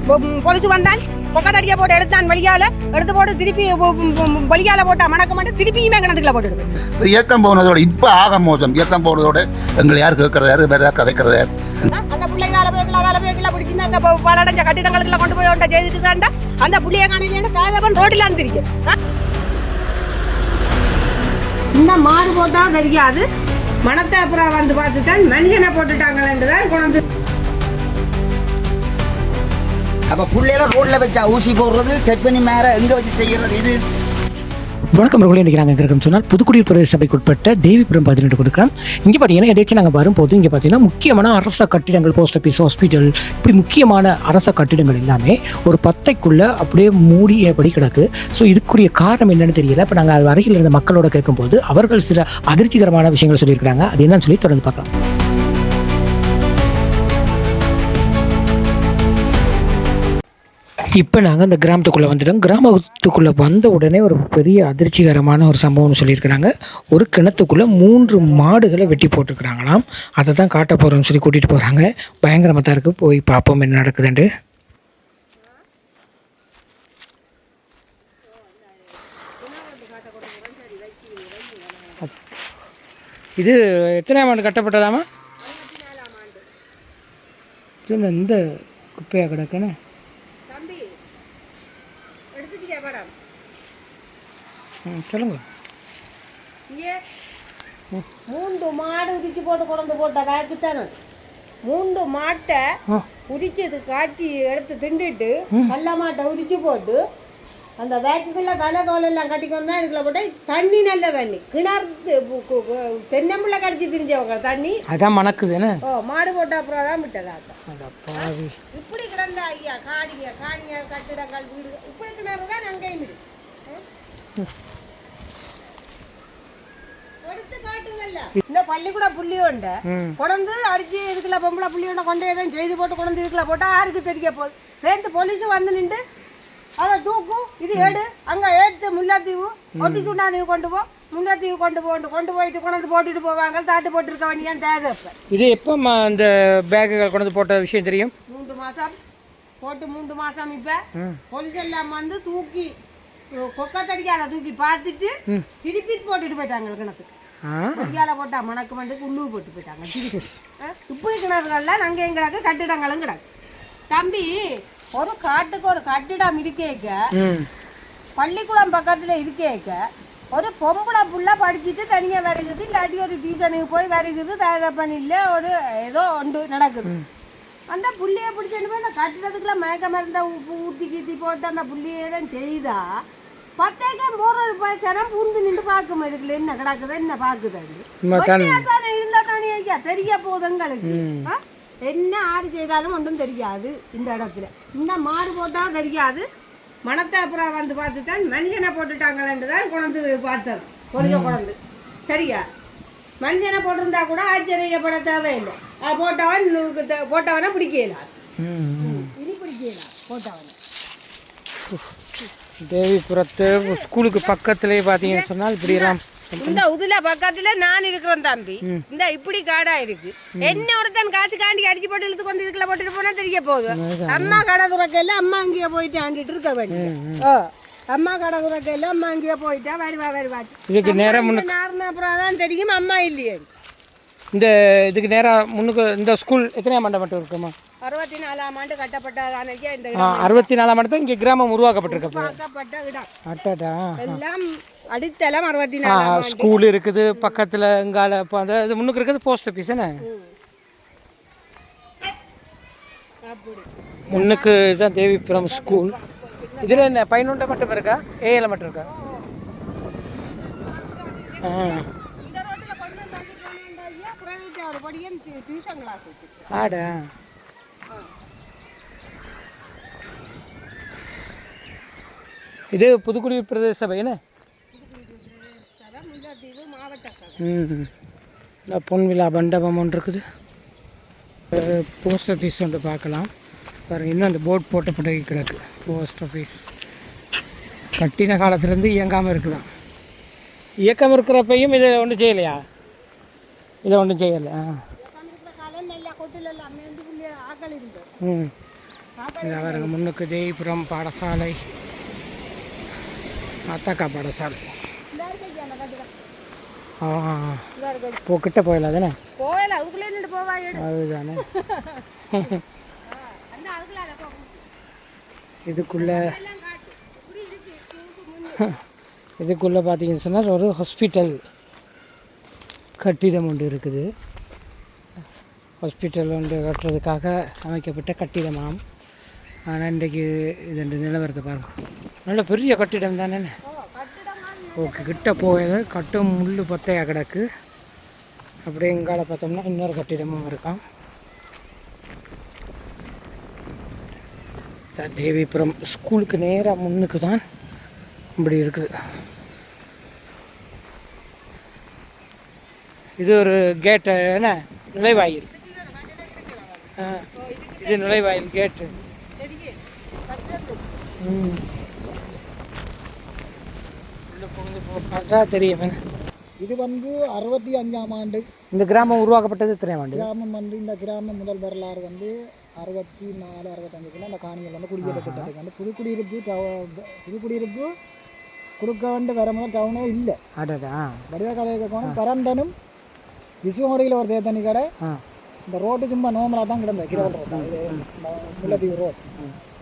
பொலிசு வந்தான் பொக்கத்தடியை போட்டு எடுத்தான் வெளியால எடுத்து போட்டு திருப்பி வெளியால போட்டா மணக்க மாட்டேன் திருப்பியுமே கிணத்துக்குள்ள போட்டு இயக்கம் போனதோட இப்ப ஆக மோசம். இயக்கம் போனதோட எங்களை யார் கேட்கறது யாரு வேற கதைக்கிறது யார்? அந்த பிள்ளைங்களால போய்க்கல பிடிச்சி அந்த பலடைஞ்ச கட்டிடங்களுக்குள்ள கொண்டு போய் ஒன்றை செய்துட்டு தாண்டா அந்த புள்ளைய காணிலேன்னு காதவன் ரோட்டில் தெரியும். இந்த மாடு போட்டா தெரியாது மனத்தை அப்புறம் வந்து பார்த்துதான் மனுஷனை போட்டுட்டாங்களேன்னு தான் கொண்டு. அப்போ புள்ளையெல்லாம் ரோட்டில் வச்சா ஊசி போடுறது கட் பண்ணி மேலே எங்கே வச்சு செய்கிறது இது. வணக்கம் அவர்களே, இன்றைக்கி நாங்கள் இருக்கிறோம் சொன்னால் புதுக்குடியிருப்பு பிரதேச சபைக்கு உட்பட்ட தேவிபுரம் 18 கொடுக்குறோம். இங்கே பார்த்தீங்கன்னா எதாச்சும் நாங்கள் வரும்போது இங்கே பார்த்தீங்கன்னா முக்கியமான அரச கட்டிடங்கள், போஸ்ட் ஆஃபீஸ், ஹாஸ்பிட்டல், இப்படி முக்கியமான அரச கட்டிடங்கள் எல்லாமே ஒரு பத்தைக்குள்ளே அப்படியே மூடியபடி கிடக்கு. ஸோ இதுக்குரிய காரணம் என்னென்னு தெரியல. இப்போ நாங்கள் அருகில் இருந்த மக்களோட கேட்கும்போது அவர்கள் சில அதிர்ச்சிகரமான விஷயங்களை சொல்லியிருக்கிறாங்க. அது என்னன்னு சொல்லி தொடர்ந்து பார்க்கலாம். இப்போ நாங்கள் இந்த கிராமத்துக்குள்ளே வந்துட்டோம். கிராமத்துக்குள்ளே வந்த உடனே ஒரு பெரிய அதிர்ச்சிகரமான ஒரு சம்பவம்னு சொல்லியிருக்கிறாங்க. ஒரு கிணத்துக்குள்ளே 3 மாடுகளை வெட்டி போட்டுருக்குறாங்களாம். அதை தான் காட்ட போகிறோம்னு சொல்லி கூட்டிகிட்டு போகிறாங்க. பயங்கரமாக தான் இருக்குது. போய் பார்ப்போம் என்ன நடக்குதுண்டு. இது எத்தனையாம் ஆண்டு கட்டப்பட்டதாமா? இந்த குப்பையாக கிடக்குன்னு சொல்லுங்க. 3 மாடு உதிச்சு போட்டு கொண்டு போட்ட வேக்கு தானே. 3 மாட்டை உதிச்சது காய்ச்சி எடுத்து திண்டுட்டு கல்ல மாட்டை உதிச்சு போட்டு அந்த வேக்குக்குள்ள தலை தோலெல்லாம் கட்டிக்கொண்டு தான் இதுக்குள்ள போட்டு தண்ணி நல்ல தண்ணி கிணறு தென்னம்பிள்ளை கடிச்சு திரிஞ்சவங்க தண்ணி அதான் மணக்குதுன்னு. மாடு போட்ட அப்புறம் தான் விட்டதா. இப்படி கிடந்தா ஐயா காணிங்க கட்டிடங்கள் வீடு இப்படி கிணறு தான் அங்கேயும் இருக்கு. இந்த பள்ளிக்கூட புள்ளியோண்ட கொண்டு அடிச்சு இதுக்குள்ள பொம்பளை புள்ளியோண்ட கொண்டு எதுவும் செய்து போட்டு கொண்டு இதுக்குள்ள போட்டா யாருக்கு தெரிய போகுது. சேர்த்து போலீஸும் வந்து நின்று அதை தூக்கும் இது ஏடு அங்க ஏத்து முல்லைத்தீவு ஒட்டி சுண்ணாதீவு கொண்டு போ முல்லைத்தீவு கொண்டு போயிட்டு கொண்டு போட்டுட்டு போவாங்க. தாட்டு போட்டுருக்க வேண்டிய தேவை. இது எப்போ அந்த பேக்குகள் கொண்டு போட்ட விஷயம் தெரியும்? 3 மாசம் போட்டு 3 மாசம். இப்ப போலீஸ் எல்லாம் வந்து தூக்கி கொக்கத்தடிக்கால தூக்கி பார்த்துட்டு திருப்பி போட்டுட்டு போயிட்டாங்க கிணத்துக்கு. கொடியால போட்டா மணக்கு மண்டுக்கு உள்ளு போட்டு போயிட்டாங்க. இப்படி கிணறுகள்லாம் அங்கேயும் கிடக்கு கட்டிடங்களும் கிடக்கு. தம்பி ஒரு காட்டுக்கு ஒரு கட்டிடம் இருக்கேக்க பள்ளிக்கூடம் பக்கத்துல இருக்கேக்க ஒரு பொம்பளை புள்ள படிச்சுட்டு தனியா வருகுது இல்லாட்டி ஒரு டியூஷனுக்கு போய் வருகுது தயாரிப்பணியில் ஒரு ஏதோ ஒன்று நடக்குது. அந்த புள்ளைய பிடிச்சிட்டு போய் அந்த கட்டிடத்துக்குள்ள மயக்க மருந்த உப்பு ஊற்றி கீத்தி போட்டு அந்த புள்ளையதான் செய்தா 10 ஏக்கம் போறது சனம் பூந்து நின்று பார்க்கும். இதுக்குள்ள என்ன கிடக்குது என்ன பாக்குது இருந்தா தானே ஐயா தெரிய போதுங்களுக்கு. என்ன ஆறு செய்தாலும் ஒன்றும் தெரியாது. இந்த இடத்துல இந்த மாடு போட்டா தெரியாது மனத்தை அப்புறம் வந்து பார்த்துதான் மனுஷனை போட்டுட்டாங்களேன்னு தான் கொண்டு பார்த்தது கொஞ்சம் குழந்து. சரியா மனுஷனை போட்டிருந்தா கூட ஆச்சரியப்பட தேவையில்லை. போட்டவனை பிடிக்கல இனி பிடிக்கல போட்டவனை. தேவிபுரத்து ஸ்கூலுக்கு பக்கத்துலேயே பார்த்தீங்கன்னு சொன்னால் இப்படியெல்லாம் இந்த உதுல பக்கத்துல நான் இருக்கிறேன் தம்பி. இந்த இப்படி காடா இருக்கு. என்ன ஒருத்தன் காசு காண்டி அடிச்சு போட்டு இழுத்து கொண்டு இதுக்குள்ள போட்டுட்டு போனா தெரிய போகுது. அம்மா கடை துறக்கையில அம்மா அங்கேயே போயிட்டு ஆண்டுட்டு இருக்க வேண்டிய அம்மா கடை துறக்கையில அம்மா அங்கேயே போயிட்டா வருவா இதுக்கு நேரம் அப்புறம் தான் தெரியும் அம்மா இல்லையே. இந்த இதுக்கு நேரம் முன்னுக்கு இந்த ஸ்கூல் எத்தனையாம் ஆண்டு மட்டும் இருக்குமா? 64ஆம் ஆண்டு கட்டப்பட்ட இந்த 64ஆம் ஆண்டு தான் இங்கே கிராமம் உருவாக்கப்பட்டிருக்கு. எல்லாம் அடித்தளம் 64. ஸ்கூல் இருக்குது பக்கத்தில் இங்கால இப்போ அந்த இது முன்னுக்கு இருக்குது போஸ்ட் ஆஃபீஸ் என்ன முன்னுக்கு இதுதான் தேவிபுரம் ஸ்கூல். இதில் என்ன 11 மட்டும் இருக்கா? ஏல மட்டும் இருக்கா? ஆடா இது புதுக்குடியிருப்பு பிரதேச சபை என்ன? இந்த பொன்விழா மண்டபம் ஒன்று இருக்குது. போஸ்ட் ஆஃபீஸ் ஒன்று பார்க்கலாம். பாருங்கள் இன்னும் அந்த போர்ட் போட்டப்பட்ட கிடக்கு. போஸ்ட் ஆஃபீஸ் கட்டின காலத்துலேருந்து இயங்காமல் இருக்குதான். இயக்கம் இருக்கிறப்பையும் இதை ஒன்றும் செய்யலையா? இதை ஒன்றும் செய்யலை. இந்த பாருங்க முன்னுக்கு தேவிபுரம் பாடசாலை, அத்தாக்கா பாடசாலை. போ கிட்ட போயிடலாம் தானே, போயில அதுக்குள்ளே நின்று போவா அதுதானே. இதுக்குள்ளே பார்த்தீங்கன்னு சொன்னால் ஒரு ஹாஸ்பிட்டல் கட்டிடம் ஒன்று இருக்குது. ஹாஸ்பிட்டல் ஒன்று கட்டுறதுக்காக அமைக்கப்பட்ட கட்டிடமாம். ஆனால் இன்றைக்கு இது நிலவரத்தை பாருங்க, நல்ல பெரிய கட்டிடம் தானே. ஓகே, கிட்ட போயது கட்டும் முள் பத்தையாக கிடக்கு. அப்படியே இங்கால பார்த்தோம்னா இன்னொரு கட்டிடமும் இருக்கான். சார் தேவிபுரம் ஸ்கூலுக்கு நேராக முன்னுக்கு தான் இப்படி இருக்குது. இது ஒரு கேட்டு என்ன, நுழைவாயில். இது நுழைவாயில் கேட்டு. பார்த்தா தெரியும். இது வந்து 65ஆம் ஆண்டு இந்த கிராமம் உருவாக்கப்பட்டது எத்தனை ஆண்டு? கிராமம் வந்து இந்த கிராமம் முதல் வரலாறு வந்து 64 65 அந்த காணிகள் வந்து குடியேற்றப்பட்டதுக்கு வந்து புதுக்குடியிருப்பு கொடுக்க வேண்டிய வர முதல் டவுனே இல்லை. வடிவ கதை கேட்கணும். பரந்தனும் விசுவடியில் ஒரு தேத்தனி கடை. இந்த ரோட்டு சும்மா நோமலாக தான் கிடந்தது, கிரவல் ரோடு, முல்லைத்தீவு ரோடு.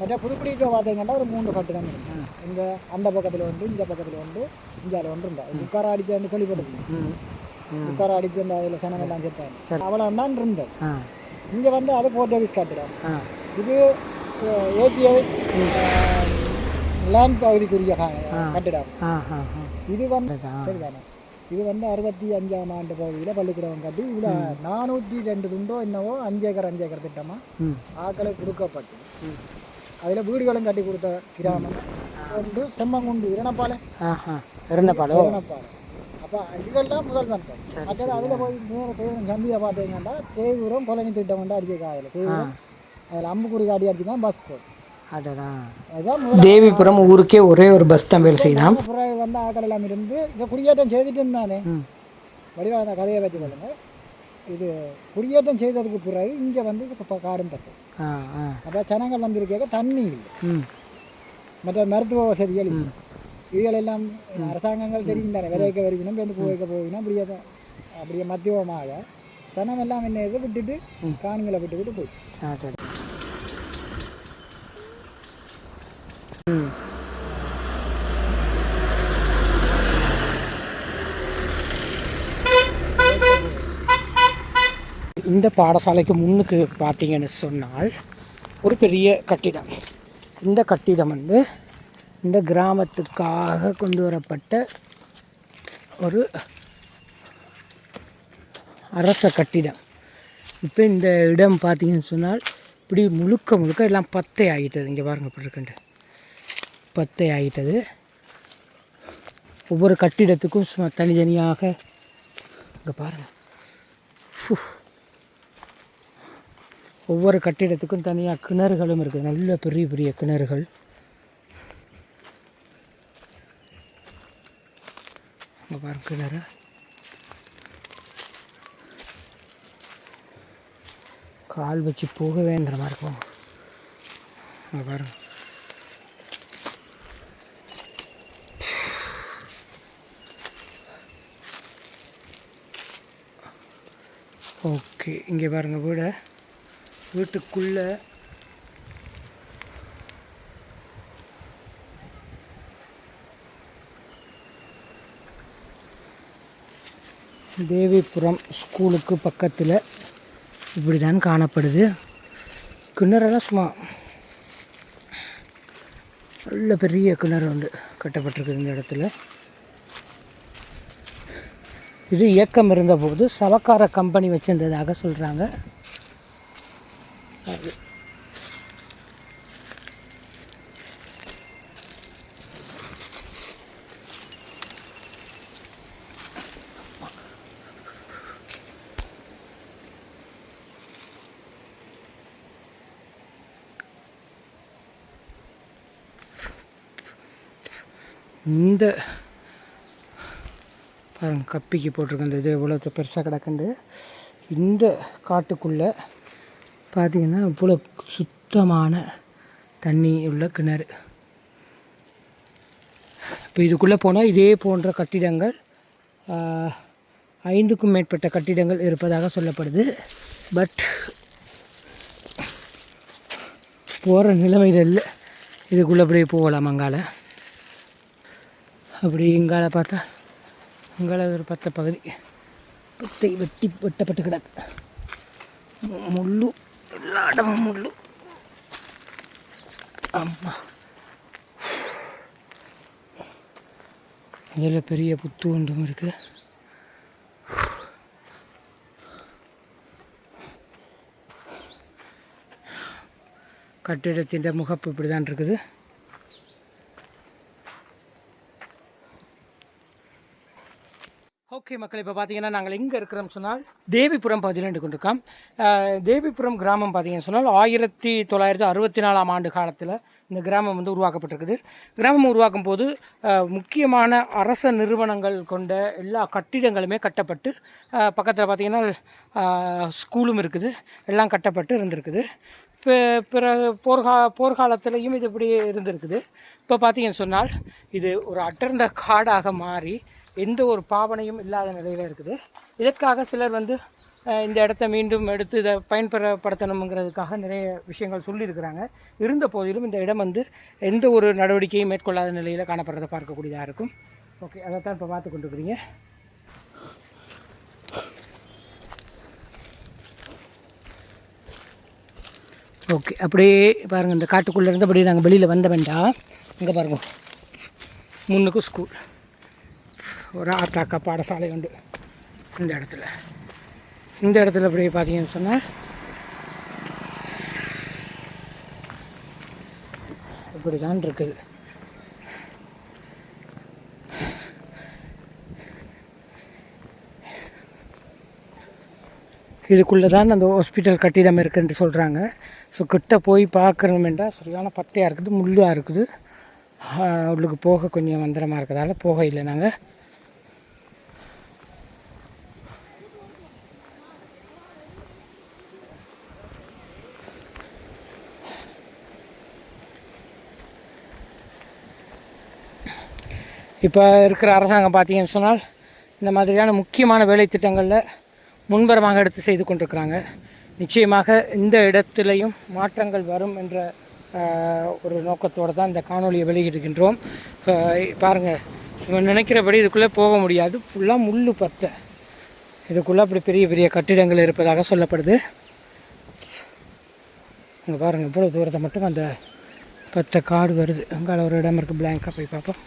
மற்ற புதுக்குடியிருப்பை பார்த்தீங்கன்னா ஒரு 3 கட்டிடம் இருக்கு. இங்கே அந்த பக்கத்தில் ஒன்று, இந்த பக்கத்தில் ஒன்று, இந்தியாவில் ஒன்று இருந்தா. உட்கார அடித்து வந்து கேள்விப்பட்டது, உட்கார அடித்து அந்த அதில் சனமெல்லாம் சேர்த்தாங்க. அவ்வளோ தான் இருந்தது. இங்கே வந்து அது போர்ட் ஆஃபீஸ் கட்டிடம். இது ஏஜிஎஸ் லேண்ட் பகுதிக்குரிய கட்டிடம். இது வந்து சரிதானே, இது வந்து 65ஆம் ஆண்டு பகுதியில் பள்ளிக்கூடம் கட்டி இதில் 402 துண்டோ என்னவோ 5 ஏக்கர் திட்டமாக ஆக்களை கொடுக்கப்பட்டு அதில் வீடுகளும் கட்டி கொடுத்த கிராமம் ஒன்று செம்மங்குண்டு இரணப்பாலை. அப்போ இதுகள்லாம் முதல் நட்டம். மற்றது அதில் போய் நேரம் தேவரம் சந்தியில் பார்த்தீங்கன்னா தேவூரம் கொலனி திட்டம் வந்து அடிச்சிருக்கா. அதில் தேவூரம் அதில் அம்புக்குடி காடி அடிச்சுதான் பஸ் போகும். தேவிபுரம் ஊருக்கே ஒரே ஒரு பஸ் தான் வேலை செய்யலாம். பிறகு வந்து ஆக்கள் எல்லாம் இருந்து இதை குடியேற்றம் செய்துட்டு இருந்தானே வடிவாக அந்த கதையை வச்சு கொள்ளுங்க. இது குடியேற்றம் செய்ததுக்கு பிறகு இங்கே வந்து இது காடும் பட்டு அப்போ ஜனங்கள் வந்திருக்க தண்ணி இல்லை, மற்ற மருத்துவ வசதிகள் இல்லை. இவைகள் எல்லாம் அரசாங்கங்கள் தெரியும் தானே, விளைவிக்க வருவினும் வந்து போய்க்க போயினா அப்படியே மத்தியமாக ஜனம் எல்லாம் என்ன இதை விட்டுட்டு காணிகளை விட்டு போச்சு. இந்த பாடசாலைக்கு முன்னுக்கு பார்த்தீங்கன்னு சொன்னால் ஒரு பெரிய கட்டிடம். இந்த கட்டிடம் வந்து இந்த கிராமத்துக்காக கொண்டு வரப்பட்ட ஒரு அரச கட்டிடம். இப்போ இந்த இடம் பார்த்தீங்கன்னு சொன்னால் இப்படி முழுக்க எல்லாம் பத்தை ஆகிட்டது. இங்கே பாருங்க, இப்படி இருக்குண்டு பத்தை ஆகிட்டது. ஒவ்வொரு கட்டிடத்துக்கும் தனித்தனியாக இங்கே பாருங்கள், ஒவ்வொரு கட்டிடத்துக்கும் தனியாக கிணறுகளும் இருக்குது, நல்ல பெரிய பெரிய கிணறுகள். இங்கே பாருங்க கிணறு, கால் வச்சு போகவேங்கிற மாதிரி இருக்கும். இங்கே பாருங்க, ஓகே. இங்கே பாருங்கள், வீட்டுக்குள்ளே தேவிபுரம் ஸ்கூலுக்கு பக்கத்தில் இப்படி தான் காணப்படுது. கிணறெல்லாம் சும்மா நல்ல பெரிய கிணறு உண்டு கட்டப்பட்டிருக்குது இந்த இடத்துல. இது இயக்கம் இருந்தபோது சவக்கார கம்பெனி வச்சுருந்ததாக சொல்கிறாங்க. இந்த பாருங்க, கப்பிக்கு போட்டிருக்க இது எவ்வளோ பெருசாக கிடக்குண்டு. இந்த காட்டுக்குள்ளே பார்த்தீங்கன்னா இவ்வளோ சுத்தமான தண்ணி உள்ள கிணறு. இப்போ இதுக்குள்ளே போனால் இதே போன்ற கட்டிடங்கள் 5க்கும் மேற்பட்ட கட்டிடங்கள் இருப்பதாக சொல்லப்படுது. பட் போகிற நிலைமையில் இல்லை. இதுக்குள்ளே அப்படியே போகலாம். அங்கால அப்படி இங்கால பார்த்தா அங்கால ஒரு பத்த பகுதி பத்தை வெட்டப்பட்டு கிடக்கு. முள்ளு எல்லா இடமும் முள்ளு. ஆமாம், இதில் பெரிய புத்து ஒன்றும் இருக்குது. கட்டிடத்தின் முகப்பு இப்படி தான் இருக்குது. ஓகே மக்கள், இப்போ பார்த்தீங்கன்னா நாங்கள் எங்கே இருக்கிறோம் சொன்னால் தேவிபுரம் பகுதியில் கொண்டிருக்கோம். தேவிபுரம் கிராமம் பார்த்தீங்கன்னு சொன்னால் 1964 ஆண்டு காலத்தில் இந்த கிராமம் வந்து உருவாக்கப்பட்டிருக்குது. கிராமம் உருவாக்கும் போது முக்கியமான அரச நிறுவனங்கள் கொண்ட எல்லா கட்டிடங்களுமே கட்டப்பட்டு பக்கத்தில் பார்த்திங்கன்னா ஸ்கூலும் இருக்குது, எல்லாம் கட்டப்பட்டு இருந்திருக்குது. இப்போ பிறகு போர்க்காலத்துலேயும் இது இப்படி இருந்திருக்குது. இப்போ பார்த்தீங்கன்னு சொன்னால் இது ஒரு அடர்ந்த காடாக மாறி எந்த ஒரு பாவனையும் இல்லாத நிலையில் இருக்குது. இதற்காக சிலர் வந்து இந்த இடத்த மீண்டும் எடுத்து இதை பயன்படுத்தணுங்கிறதுக்காக நிறைய விஷயங்கள் சொல்லியிருக்கிறாங்க. இருந்த போதிலும் இந்த இடம் வந்து எந்த ஒரு நடவடிக்கையும் மேற்கொள்ளாத நிலையில் காணப்படுறதை பார்க்கக்கூடியதாக இருக்கும். ஓகே, அதைத்தான் இப்போ பார்த்து கொண்டு இருக்கிறீங்க. ஓகே, அப்படியே பாருங்கள், இந்த காட்டுக்குள்ளே இருந்தபடி நாங்கள் வெளியில் வந்த வேண்டாம். இங்கே பாருங்கள், முன்னுக்கு ஸ்கூல், ஒரு ஆத்தாக்கா பாடசாலை உண்டு இந்த இடத்துல அப்படியே பார்த்தீங்கன்னு சொன்னால் இப்படி தான் இருக்குது. இதுக்குள்ளே தான் அந்த ஹாஸ்பிட்டல் கட்டிடம் இருக்குன்னு சொல்கிறாங்க. ஸோ கிட்ட போய் பார்க்கணுமெண்டா சரியான பத்தையாக இருக்குது, முள்ளாக இருக்குது. உள்ளுக்கு போக கொஞ்சம் மந்திரமாக இருக்கிறதால போக இல்லை நாங்கள். இப்போ இருக்கிற அரசாங்கம் பார்த்தீங்கன்னு சொன்னால் இந்த மாதிரியான முக்கியமான வேலை திட்டங்களில் முன்பரமாக எடுத்து செய்து கொண்டிருக்கிறாங்க. நிச்சயமாக இந்த இடத்துலையும் மாற்றங்கள் வரும் என்ற ஒரு நோக்கத்தோடு தான் இந்த காணொலியை வெளியிடுகின்றோம். பாருங்கள், நினைக்கிறபடி இதுக்குள்ளே போக முடியாது, ஃபுல்லாக முள் பத்தை. இதுக்குள்ளே அப்படி பெரிய பெரிய கட்டிடங்கள் இருப்பதாக சொல்லப்படுது. அங்கே பாருங்கள், இவ்வளோ தூரத்தை மட்டும் அந்த பத்தை காடு வருது. அங்கே ஒரு இடம் இருக்குது, பிளாங்காக போய் பார்ப்போம்.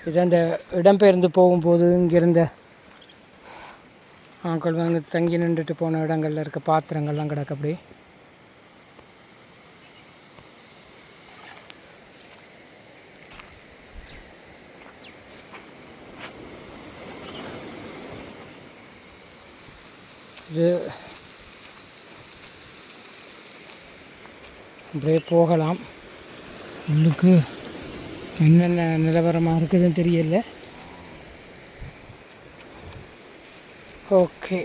இது அந்த இடம்பெயர்ந்து போகும்போது இங்கிருந்த ஆட்கள் வந்து தங்கி நின்றுட்டு போன இடங்களில் இருக்க பாத்திரங்கள்லாம் கிடக்கு. அப்படி இது அப்படியே போகலாம். உள்ளுக்கு என்னென்ன நிலவரமாக இருக்குதுன்னு தெரியல. ஓகே,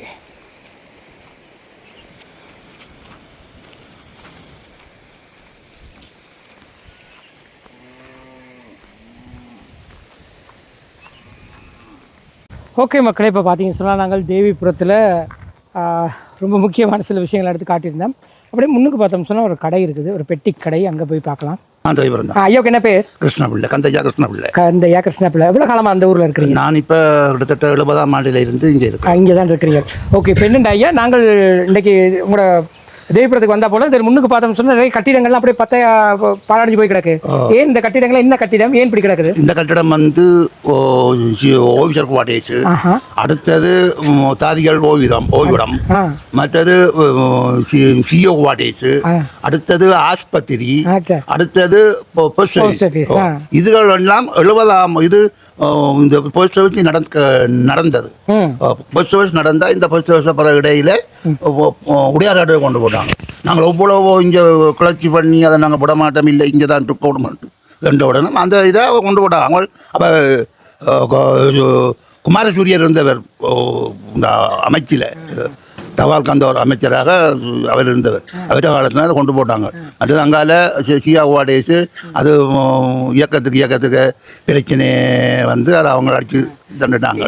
ஓகே மக்களே, இப்போ பார்த்தீங்கன்னு சொன்னால் நாங்கள் தேவிபுரத்தில் ரொம்ப முக்கியமான சில விஷயங்களை எடுத்து காட்டியிருந்தோம். அப்படியே முன்னுக்கு பார்த்தோம்னு சொன்னால் ஒரு கடை இருக்குது, ஒரு பெட்டி கடை. அங்கே போய் பார்க்கலாம். ஐயோக்கு என்ன பேர்? கிருஷ்ணபிள்ளை, கந்தையா கிருஷ்ணபிள்ளை. கந்தையா கிருஷ்ணபிள்ளை. எவ்வளோ காலமாக அந்த ஊரில் இருக்கிறீங்க? நான் இப்போ கிட்டத்தட்ட 70ஆம் ஆண்டில் இருந்து இங்கே இருக்கேன். இங்கே தான் இருக்கிறீங்க. ஓகே, பெண்ணுண்டா ஐயா, நாங்கள் இன்றைக்கி உங்களோட தேவிபுரத்துக்கு வந்தால் போல இதில் முன்னுக்கு பார்த்தோம்னு சொன்னால் நிறைய கட்டிடங்கள்லாம் அப்படியே பத்தையா பாழடைஞ்சு போய் கிடக்கு. ஏன் இந்த கட்டிடங்கள், என்ன கட்டிடம், ஏன் இப்படி கிடக்குது? இந்த கட்டிடம் வந்து ஓவியர் குவார்டர்ஸ், அடுத்தது தாதிகள் ஓய்விடம், மற்றது சிஓ குவார்டர்ஸ், அடுத்தது ஆஸ்பத்திரி, அடுத்தது இதுகள் எல்லாம் 70ஆம் இது இந்த போஸ்ட் சர்வீஸ் நடந்தது. போஸ்ட் சர்வீஸ் நடந்தால் இந்த போஸ்ட் சர்வீஸ் பிறகு இடையில் உடையாராடு கொண்டு போட்டாங்க. நாங்கள் எவ்வளவோ இங்கே கிளர்ச்சி பண்ணி அதை நாங்கள் விட மாட்டோம், இல்லை இங்கே தான் இருக்க விட மாட்டோம் ரெண்டு உடனே அந்த இதை கொண்டு போட்டாங்க. அவங்க அப்போ குமாரசூரியர் இருந்தவர் இந்த அமைச்சில் தபால்காந்த ஒரு அமைச்சராக அவர் இருந்தவர். அவற்ற காலத்தில் அதை கொண்டு போட்டாங்க. அடுத்து அங்கால சியா வாடேஸு அது இயக்கத்துக்கு பிரச்சனை வந்து அதை அவங்க அடித்து தண்டுட்டாங்க.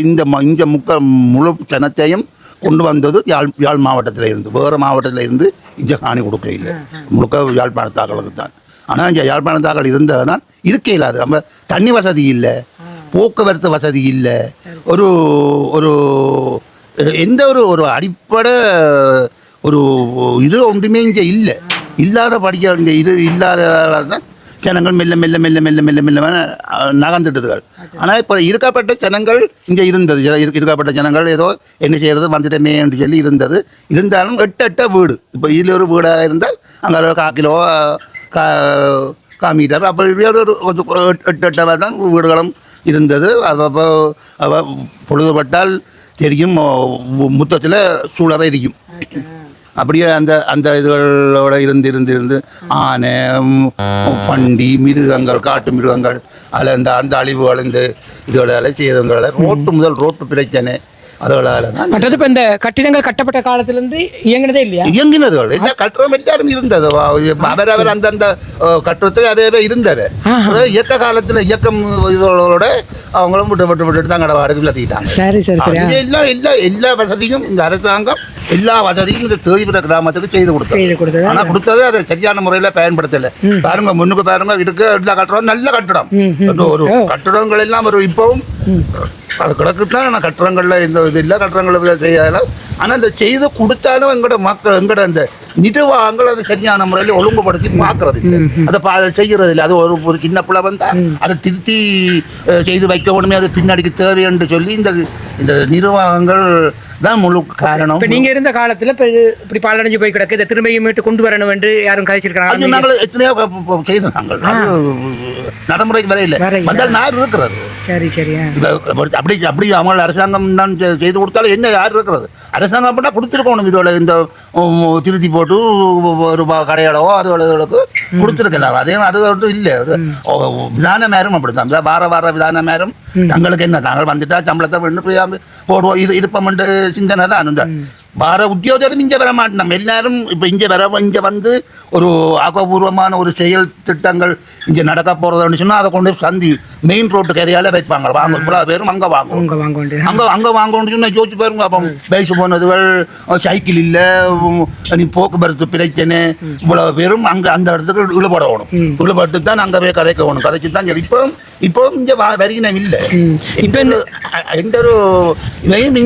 இந்த முழு ஜனத்தையும் கொண்டு வந்தது யாழ் மாவட்டத்தில் இருந்து, வேறு மாவட்டத்தில் இருந்து இங்கே காணி கொடுக்க இல்லை, முழுக்க யாழ்ப்பாணத்தாக்களுக்கு தான். ஆனால் இங்கே யாழ்ப்பாணத்தாக்கள் இருந்தது தான் இருக்க இல்லாது. நம்ம தண்ணி வசதி இல்லை, போக்குவரத்து வசதி இல்லை, ஒரு ஒரு எந்த ஒரு அடிப்படை ஒரு இது ஒன்றுமே இங்கே இல்லை. இல்லாத படிக்க இங்கே இது இல்லாத தான் ஜனங்கள் மெல்ல மெல்ல மெல்ல மெல்ல மெல்ல மெல்ல நகர்ந்துட்டுதுகள். ஆனால் இப்போ இருக்கப்பட்ட ஜனங்கள் இங்கே இருந்தது. இருக்கப்பட்ட ஜனங்கள் ஏதோ என்ன செய்கிறது வந்துட்டமே என்று சொல்லி இருந்தது. இருந்தாலும் 8 வீடு. இப்போ இதில் ஒரு வீடாக இருந்தால் அங்கே 1/4 கிலோ மீட்டர் அப்படி ஒரு 8 தான் வீடுகளும் இருந்தது. அப்போ பொழுதுபட்டால் தெரியும், முத்தத்தில் சூழவே இருக்கும். அப்படியே அந்த இதுகளோட இருந்து ஆனை, பண்டி, மிருகங்கள், காட்டு மிருகங்கள், அதில் அந்த அழிவுகள் இந்த இதுகளால் செய்தவங்களால் ரோட்டு பிரச்சனை அதோட மற்றது இப்போ இந்த கட்டிடங்கள் கட்டப்பட்ட காலத்திலிருந்து இயங்கினதே இல்லையா? இயங்கினதுகள் எல்லா கட்டுறம் எல்லாரும் இருந்தது. அவர் அந்தந்த கட்டுறத்துல அதே இருந்தது. இயக்க காலத்தில் இயக்கம் இதோட அவங்களும் விட்டு தான் கடவாடுகள் நடத்திட்டாங்க. சரி சரி சரி. எல்லா வசதியும் இந்த அரசாங்கம் எல்லா வசதியும் இந்த தேய்பிர கிராமத்துக்கு செய்து கொடுத்தது. ஆனால் கொடுத்தது அதை சரியான முறையில் பயன்படுத்தலை. பாருங்க, முன்னுக்கு பாருங்க, இதுக்கு எல்லா கட்டடம் நல்ல கட்டடம். ஒரு கட்டடங்கள் எல்லாம் ஒரு இப்பவும் அது கிடக்குத்தான். ஆனால் கட்டடங்களில் இந்த இது இல்லை, கட்டடங்களை செய்யலாம். ஆனால் இந்த செய்து கொடுத்தாலும் எங்களோட மக்கள் எங்களோட அந்த நிர்வாகங்கள் அதை சரியான முறையில் ஒழுங்குபடுத்தி பார்க்கறது இல்லை, அதை செய்கிறது இல்லை. அது ஒரு சின்ன பிள்ளை வந்தால் அதை திருத்தி செய்து வைக்க உடனே அது பின்னாடிக்கு தேவை சொல்லி இந்த நிர்வாகங்கள் தான் முழு காரணம். இப்போ நீங்கள் இருந்த காலத்தில் இப்போ இப்படி பாலடைஞ்சு போய் கிடக்கு, இதை திரும்பியும் மீட்டு கொண்டு வரணும் என்று யாரும் கழிச்சிருக்காங்க. நாங்கள் எத்தனையோ செய்து நாங்கள் நடைமுறைக்கு வரையில் வந்தால் யார் இருக்கிறது? சரி சரி. அப்படி அவங்க அரசாங்கம் தான் செய்து கொடுத்தாலும் என்ன யார் இருக்கிறது? அரசாங்கம் அப்படின்னா கொடுத்துருக்கணும். இதோட இந்த திருத்தி போட்டு ஒரு கடையாளவோ அதோட கொடுத்துருக்கலாம். அதே அது ஒன்றும் இல்லை. விதான மேரும் அப்படி தான், வார விதான மேரும் தங்களுக்கு என்ன தாங்கள் வந்துட்டா சம்பளத்தை வேணும் போடுவோம், இது இருப்பமென்று சிந்தனை தான். அந்த வார உத்தியோகத்தரும் இங்கே வர மாட்டோம். எல்லாரும் இப்போ இங்கே வந்து ஒரு ஆக்கப்பூர்வமான ஒரு செயல் திட்டங்கள் இங்கே நடக்க போகிறதுன்னு சொன்னால் அதை கொண்டு சந்தி மெயின் ரோட்டு கரையால் வைப்பாங்க. வாங்க இவ்வளோ பேரும் அங்கே வாங்கணும்னு சொன்னால் யோசிச்சு பாருங்க. அப்போ வயசு போனதுகள், சைக்கிள் இல்லை, நீ போக்குவரத்து பிரச்சனை, இவ்வளோ பேரும் அங்கே அந்த இடத்துக்கு இழுபடணும். இழுபட்டு தான் அங்கே போய் கதைக்கணும். கதைச்சு தான் சரி. இப்போ இங்கே வருகினம் இல்லை. இப்போ எந்த ஒரு இதையும்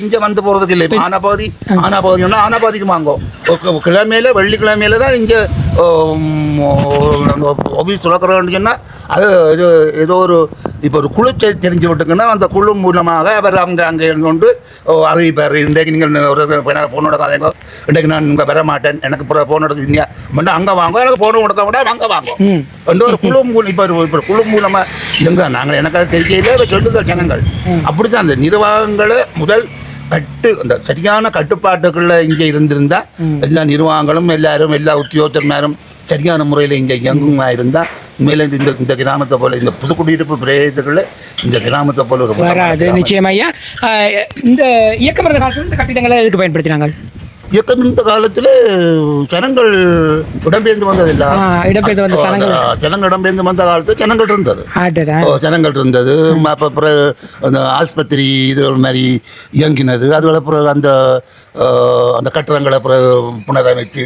இங்கே வந்து போகிறதுக்கு இல்லை. இப்போ ஆனாபாதிக்கு வாங்கும் கிழமையில வெள்ளிக்கிழமையில தான் இங்கே ஆஃபீஸ் துறக்கிறோன்னு சொன்னால் அது ஏதோ ஒரு இப்போ ஒரு குழு தெரிஞ்சு விட்டுங்கன்னா அந்த குழு மூலமாக அவர் அங்கே இருந்து கொண்டு அறிவிப்பார். இன்றைக்கு நீங்கள் ஒரு பொண்ணோட கதைங்கோ, இன்றைக்கு நான் இங்கே வர மாட்டேன், எனக்கு பொண்ணோட இல்லையா மட்டும் அங்கே வாங்க, எனக்கு பொண்ணு கொடுக்க விட அங்கே வாங்கும் ரெண்டு ஒரு குழு இப்போ குழு மூலமாக எங்க நாங்கள் எனக்கு அது தெரியல இப்போ சொல்லுதல் ஜனங்கள். அப்படி தான் அந்த நிர்வாகங்களை முதல் அந்த சரியான கட்டுப்பாட்டுக்குள்ள இங்கே இருந்திருந்தா எல்லா நிர்வாகங்களும் எல்லாரும் எல்லா உத்தியோகத்தர்மாரும் சரியான முறையில் இங்கே இயங்குமா இருந்தால் உண்மையில இந்த கிராமத்தை போல இந்த புதுக்குடியிருப்பு பிரதேசங்களில் இந்த கிராமத்தை போல ஒரு வராது. நிச்சயமாய்யா. இந்த இயக்கம் இருந்த காலத்தில் இந்த கட்டிடங்களை எதுக்கு பயன்படுத்தினாங்க? இயக்கம் இந்த காலத்தில் ஜனங்கள் இடம்பெயர்ந்து வந்ததில்லை. ஜனங்கள் இடம்பெயர்ந்து வந்த காலத்தில் ஜனங்கள் இருந்தது. அப்புறம் அந்த ஆஸ்பத்திரி இதுகள் மாதிரி இயங்கினது. அதுல அப்புறம் அந்த கட்டடங்களை புனரமைச்சு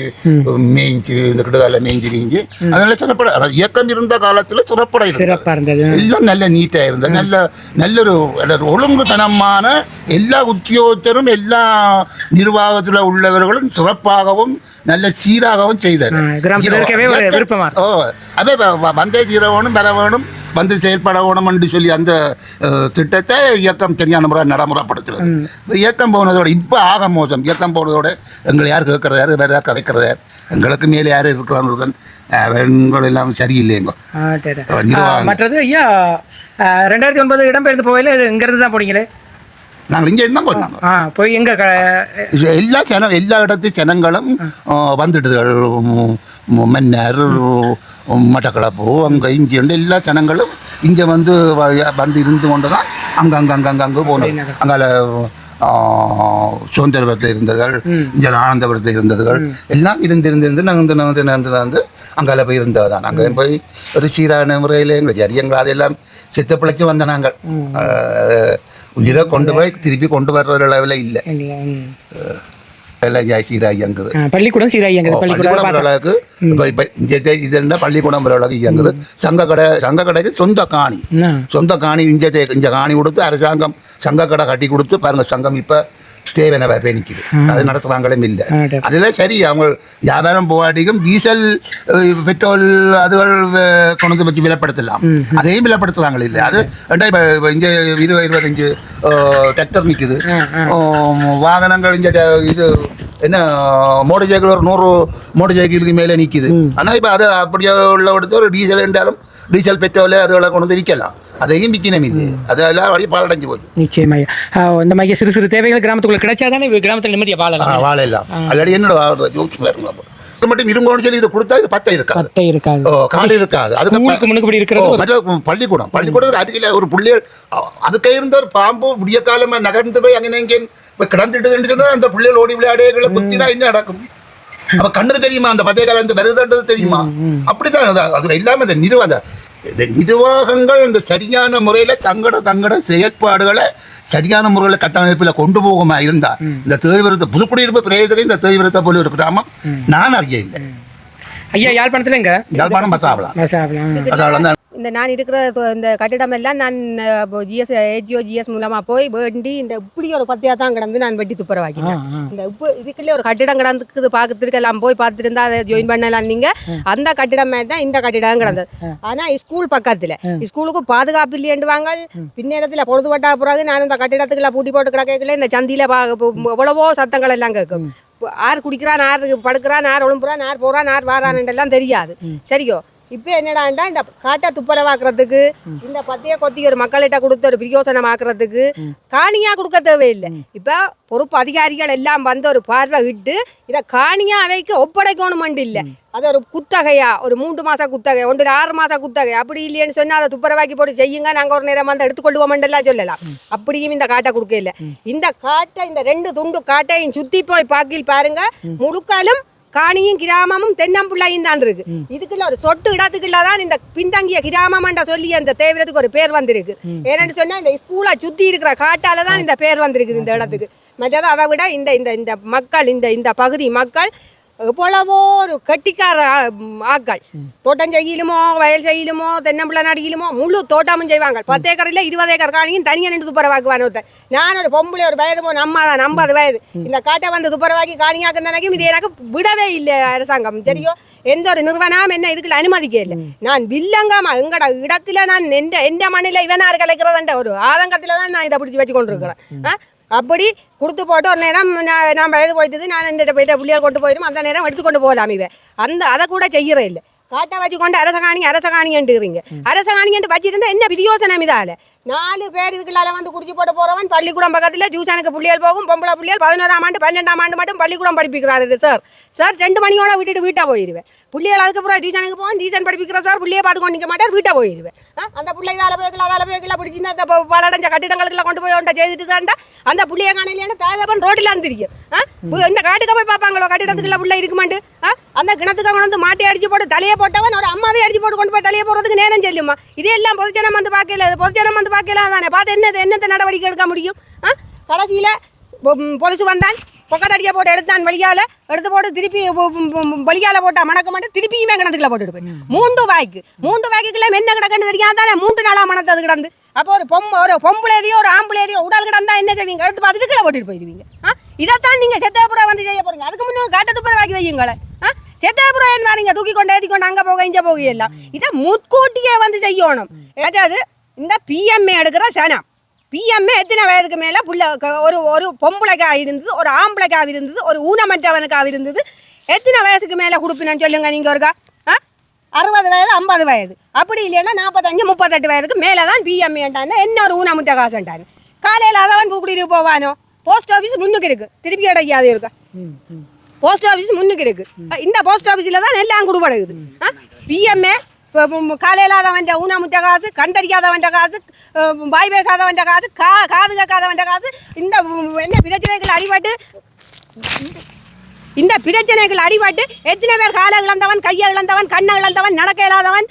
மேய்ஞ்சு இந்த கிடுகால மேய்ஞ்சு அதனால சிறப்பட இயக்கம் இருந்த காலத்தில் சிறப்பட இருந்தது. எல்லாம் நல்ல நீட்டாக இருந்தது. நல்ல ஒரு ஒழுங்குத்தனமான எல்லா உத்தியோகத்தரும் எல்லா நிர்வாகத்தில் உள்ளவர்களும் சிறப்பாகவும் நல்ல சீராகவும் செய்தார். அதே வந்தே தீர வேணும், பெற வேணும், வந்து செயல்பட வேணும்னு சொல்லி அந்த திட்டத்தை இயக்கம் சரியான முறை நடைமுறைப்படுத்துறது. இயக்கம் போனதோட இப்போ ஆக மோசம். இயக்கம் போனதோட எங்களை யார் கேட்கறது யார் வேறு யார் கதைக்கிறது யார் எங்களுக்கு மேலே யார் இருக்கிறான்னு எங்கள் எல்லாம் சரியில்லைங்க. மற்றது ஐயா 2009 இடம்பெயர்ந்து போகல இங்கேருந்து தான் போனீங்களே? நாங்கள் இங்கே இருந்தால் போனாங்க. போய் எங்கே எல்லா இடத்தையும் ஜனங்களும் வந்துடுதுகள். மன்னர் மட்டக்களப்பு அங்கே இங்கே எல்லா ஜனங்களும் இங்கே வந்து இருந்து கொண்டு தான் அங்கே போனோம். அங்கே சுதந்திரபுரத்தில் இருந்ததுகள், இங்கே ஆனந்தபுரத்தில் இருந்ததுகள் எல்லாம் இருந்து நாங்கள் வந்து அங்கே போய் இருந்தது தான். நாங்கள் போய் ஒரு சீரான முறையில் எங்களுக்கு எங்களை அதெல்லாம் செத்த பிழைச்சி வந்த நாங்கள் இதை கொண்டு போய் திருப்பி கொண்டு வர்ற அளவில் இல்லை. எல்லாம் சீராக இயங்குது. பள்ளிக்கூடம் சீராக இயங்குது. பள்ளிக்கூடம் அளவுக்கு இது பள்ளிக்கூடம் அளவுக்கு இயங்குது. சங்கக்கடைக்கு சொந்த காணி இங்கே காணி கொடுத்து அரசாங்கம் சங்கக்கடை கட்டி கொடுத்து பாருங்க. சங்கம் இப்போ தேவையான வாய்ப்பே நிற்கிது. அது நடத்துகிறாங்களும் இல்லை. அதில் சரி அவங்க வியாபாரம் போகாட்டிக்கும் டீசல் பெட்ரோல் அதுகள் கொண்டு வச்சு விலைப்படுத்தலாம். அதையும் விலைப்படுத்துகிறாங்க இல்லை. அது இங்கே 20-25 டிராக்டர் நிற்குது. வாகனங்கள் இங்கே இது என்ன மோட்டர் சைக்கிள் ஒரு 100 மோட்டர் சைக்கிளுக்கு மேலே நிற்கிது. ஆனால் இப்போ அது அப்படியே உள்ள எடுத்து ஒரு டீசல் என்றாலும் டீசல் பெட்ரோல் அதுகளை கொண்டு வந்து விற்கலாம். அதையும் விற்கணும். இது அதெல்லாம் வழி பாலடைஞ்சு போய் நிச்சயமாக இந்த மாதிரி சிறு சிறு தேவைகள் கிராமத்துக்குள்ள கிடைச்சாதானே கிராமத்தில் நிம்மதியாக வாழலாம். ஆல்ரெடி என்னோட யோசிச்சு பாருங்க. மட்டும் இருங்கன்னு சொல்லி இதை கொடுத்தா இது பத்தை இருக்காது, காடு இருக்காது. அதுக்கு முன்னுக்கு இருக்கிறது பள்ளிக்கூடத்துக்கு அதுக்கு ஒரு பிள்ளைகள் அதுக்கு இருந்த ஒரு பாம்பு விடிய காலமாக நகர்ந்து போய் அங்கே இங்கே கிடந்துட்டு சொன்னா அந்த பிள்ளைகள் ஓடி விளையாடுகளை குத்தினா என்ன நடக்கும்? அப்ப கண்ணுக்கு தெரியுமா அந்த பத்தைய காலம் இந்த வருதுன்றது தெரியுமா? அப்படித்தான் அது இல்லாம இந்த நிர்வாகங்கள் இந்த சரியான முறையில தங்கட செயற்பாடுகளை சரியான முறையில் கட்டமைப்பில் கொண்டு போகாம இருந்தா இந்த தேய்விரத்தை புதுக்குடியிருப்பு பிரேதத்தை இந்த தேய்விரத்தை போல ஒரு கிராமம் நான் அறிய இல்லை. ஐயா யாழ்ப்பாணத்துல எங்க? யாழ்ப்பாணம் மசாவளம். இந்த நான் இருக்கிற இந்த கட்டிடம் எல்லாம் நான் ஜிஎஸ் மூலமா போய் வேண்டி இந்த இப்படி ஒரு பத்தியா தான் கிடந்து நான் வெட்டி துப்புரவாக்கினேன். இந்த இப்போ இதுக்குள்ளே ஒரு கட்டிடம் கிடந்துக்குது பார்க்கறதுக்கு எல்லாம் போய் பார்த்துட்டு இருந்தா அதை ஜாயின் பண்ணலாம். நீங்க அந்த கட்டிடம் மாதிரி தான் இந்த கட்டிடம் கிடந்தது. ஆனா ஸ்கூல் பக்கத்துல ஸ்கூலுக்கு பாதுகாப்பு இல்லையேண்டுவாங்க. பின்னேரத்துல பொழுதுபட்டா பிறகு நான் இந்த கட்டிடத்துக்குள்ள பூட்டி போட்டு கிடக்கல இந்த சந்தியில எவ்வளவோ சத்தங்கள் எல்லாம் கேட்கும். யார் குடிக்கிறான், யார் படுக்கிறான், யார் ஒழும்புறான், யார் போறான், யார் வாரான்லாம் தெரியாது. சரியோ இப்போ என்னடாண்டா இந்த காட்டை துப்புரவாக்குறதுக்கு இந்த பத்திய கொத்தி ஒரு மக்கள்கிட்ட கொடுத்த ஒரு பிரயோசனமாக்குறதுக்கு காணியா கொடுக்க தேவையில்லை. இப்போ பொறுப்பு அதிகாரிகள் எல்லாம் வந்து ஒரு பார்வை இட்டு இதை காணியா அவைக்கு ஒப்படைக்கணுமெண்டு இல்லை. அது ஒரு குத்தகையா ஒரு 3 மாச குத்தகை 6 மாச குத்தகை அப்படி இல்லைன்னு சொன்னால் அதை துப்புரவாக்கி போட்டு செய்யுங்க, நாங்கள் ஒரு நேரம் வந்து எடுத்துக்கொள்வோமெண்டெல்லாம் சொல்லலாம். அப்படியும் இந்த காட்டை கொடுக்க இல்லை. இந்த காட்டை இந்த 2 துண்டு காட்டையும் சுற்றி போய் பாக்கில் பாருங்க. முழுக்காலும் காணியும் கிராமமும் தென்னம்புள்ளையும் தான் இருக்கு. இதுக்குள்ள ஒரு சொட்டு இடத்துக்குள்ளதான் இந்த பின்தங்கிய கிராமம்ன்ற சொல்லி அந்த தேவைக்கு ஒரு பேர் வந்திருக்கு. ஏன்னு சொன்னா இந்த ஸ்கூலை சுத்தி இருக்கிற காட்டாலதான் இந்த பேர் வந்திருக்குது இந்த இடத்துக்கு. மற்றது அதை விட இந்த இந்த மக்கள் இந்த பகுதி மக்கள் எவ்வளவோ ஒரு கட்டிக்கார ஆக்கள். தோட்டம் செய்யலுமோ வயல் செய்யலுமோ தென்னம்பிள்ளை நடிக்கலுமோ முழு தோட்டமும் செய்வாங்க. 10 ஏக்கர் 20 ஏக்கர் காணியும் தனியாக நின்று துப்புரவாக்குவான் ஒருத்தர். நான் ஒரு பொம்பளை ஒரு வயது போன அம்மா தான் 50 வயது இந்த காட்டை வந்து துப்புரவாக்கி காணியாக்குறதுக்கும் இது எனக்கு விடவே இல்லை அரசாங்கம். சரியோ எந்த ஒரு நிறுவனம் என்ன இதுக்குள்ள அனுமதிக்க இல்லை. நான் வில்லங்கம்மா எங்கட இடத்துல நான் எந்த மண்ணில் இவனார் கலைக்கிறதுன்ற ஒரு ஆதங்கத்தில் தான் நான் இதை பிடிச்சி வச்சு கொண்டு இருக்கிறேன். அப்படி கொடுத்து போட்டு ஒரு நேரம் நான் வயது போயிட்டு நான் இந்த போயிட்டு பிள்ளைகள் கொண்டு போயிடும் அந்த நேரம் எடுத்துக்கொண்டு போகலாம். இவன் அதை கூட செய்யற இல்லை. காட்டை வச்சு கொண்டு அரசகாணின்ட்டுறீங்க. அரசகாணின்ட்டு வச்சுருந்தா என்ன பிரயோசனம்? இதால 4 பேர் இதுக்குள்ளால வந்து குடிச்சு போட்டு போறவன் பள்ளிக்கூடம் பக்கத்தில் டியூஷனுக்கு பிள்ளைகள் போகும். பொம்பளை பிள்ளைகள் 11ஆம் ஆண்டு 12ஆம் ஆண்டு மட்டும் பள்ளிக்கூடம் படிப்பிக்கிறாரு சார். 2 மணியோட விட்டுட்டு வீட்டை போயிடுவேன். பிள்ளைகள் அதுக்கப்புறம் டியூஷனுக்கு போவோம். டியூஷன் படிப்பிக்கிற சார் பிள்ளையை பார்த்து நிற்க மாட்டார், வீட்டை போயிடுவேன். அந்த பிள்ளை இதால போய்க்கலாம் பிடிச்சிருந்தா அந்த பலடைஞ்ச கட்டிடங்களுக்குலாம் கொண்டு போய் ஒன்றை செய்துட்டு தாண்டா அந்த பிள்ளைய காணையிலேன்னு தாயப்பன் ரோட்டில் இருந்திருக்கும். இந்த காட்டுக்கு போய் பார்ப்பாங்களோ கட்டிடத்துக்குள்ள பிள்ளை இருக்குமாண்டு. அந்த கிணத்துக்கு கொண்டு வந்து மாட்டி அடிச்சு போட்டு தலையை போட்டவன் ஒரு அம்மாவே அடிச்சு போட்டு கொண்டு போய் தலையை போடுறதுக்கு நேரம் செல்லுமா? இதெல்லாம் பொதுஜனம் வந்து பார்க்கலாம் தானே. பார்த்து என்னத்தை நடவடிக்கை எடுக்க முடியும்? கடைசியில் பொலிசு வந்தான் பொக்கத்தடியை போட்டு எடுத்தான் வெளியால் எடுத்து போட்டு திருப்பி வெளியால் போட்டா மணக்க மாட்டேன் திருப்பியுமே கிணத்துக்குள்ள போட்டுட்டு போய் 3 வாய்க்குள்ள என்ன கிடக்குன்னு தெரியாது தானே. 3 நாளாக மணத்தது கிடந்து. அப்போ ஒரு பொம்பளையோ ஒரு ஆம்பளையோ உடல் கிடந்தா என்ன செய்வீங்க? எடுத்து பார்த்துட்டு போட்டுட்டு போயிடுவீங்க. இதைத்தான் நீங்கள் செத்தப்புறம் வந்து செய்ய போறீங்க. அதுக்கு முன்னே காட்டத்துப்புறம் வாக்கி வையுங்களேன். எத்தனை புறம் நீங்க தூக்கி கொண்டு ஏற்றி கொண்டு அங்கே போக இங்கே போக எல்லாம் இதை முற்கூட்டியே வந்து செய்யணும். ஏதாவது இந்த பிஎம்ஏ எடுக்கிற சனம் பிஎம்ஏ எத்தனை வயதுக்கு மேலே ஒரு பொம்பளைக்காக இருந்தது, ஒரு ஆம்பளைக்காக இருந்தது, ஒரு ஊனமற்றவனுக்காக இருந்தது. எத்தனை வயசுக்கு மேலே கொடுப்பினு சொல்லுங்க நீங்கள் ஒருக்கா. 60 வயது 50 வயது அப்படி இல்லைன்னா 45 38 வயதுக்கு மேலே தான் பிஎம்ஏன்ட்டான்னு என்ன ஒரு ஊனமுட்ட காசுன்ட்டாங்க. காலையில் அதவன் பூக்குடிக்கு போவானோ போஸ்ட் ஆஃபீஸ் முன்னுக்கு இருக்குது, திருப்பி கிடைக்காது இருக்கா. போஸ்ட் ஆஃபீஸ் முன்னுக்கு இருக்கு. இந்த போஸ்ட் ஆஃபீஸில் தான் எல்லாம் கொடுபடுது. பிஎம்ஏ காலையில்லாதவன் ஊனமுட்ட காசு, கண்டறியாதவன் காசு, வாய் பேசாதவன் காசு, காது கேட்காதவன் காசு. இந்த என்ன பிரச்சனைகள் அடிபட்டு எத்தனை பேர் காலை இழந்தவன், கையை இழந்தவன், கண்ணை இழந்தவன், நடக்க இல்லாதவன்,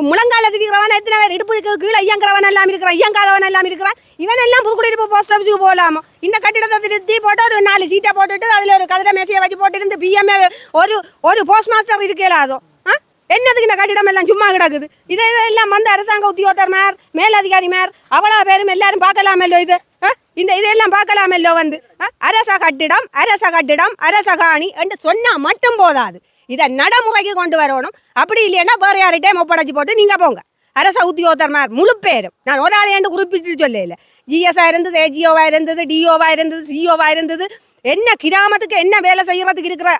முழங்கால இருக்கிறவன், எத்தனை பேர் இடுப்புக்கு கீழே இயங்குறவன் எல்லாம் இருக்கிறான், இயங்காதவன் எல்லாம் இருக்கிறான். இவன் எல்லாம் புதுக்குடியிருப்பு போஸ்ட் ஆஃபீஸுக்கு போகலாமோ. இந்த கட்டிடத்தை திருத்தி போட்டு ஒரு 4 சீட்டை போட்டுட்டு அதில் ஒரு கதிரை மேசையை வச்சு போட்டுருந்து பிஎம்ஏ ஒரு போஸ்ட் மாஸ்டர் இருக்கலாதோ. என்னதுக்கு இந்த கட்டிடம் எல்லாம் சும்மா கிடக்குது. இதெல்லாம் வந்து அரசாங்க உத்தியோகத்தர் மேலதிகாரி அவ்வளோ பேரும் எல்லாரும் பார்க்கலாமல்லோ. இதெல்லாம் பார்க்கலாமல்லோ. வந்து அரச கட்டிடம் அரச காணி என்று சொன்னால் மட்டும் போதாது, இதை நடைமுறைக்கு கொண்டு வரணும். அப்படி இல்லைன்னா வேறு யார்கிட்டையும் ஒப்படைச்சி போட்டு நீங்கள் போங்க. அரச உத்தியோகத்தர் முழு பேரும் நான் ஒரு ஆள் என்று குறிப்பிட்டு சொல்லல. ஜிஎஸ்ஆ இருந்தது, ஏஜிஓவா இருந்தது, டிஓவா இருந்தது, சிஓவா இருந்தது. என்ன கிராமத்துக்கு என்ன வேலை செய்யறதுக்கு இருக்கிற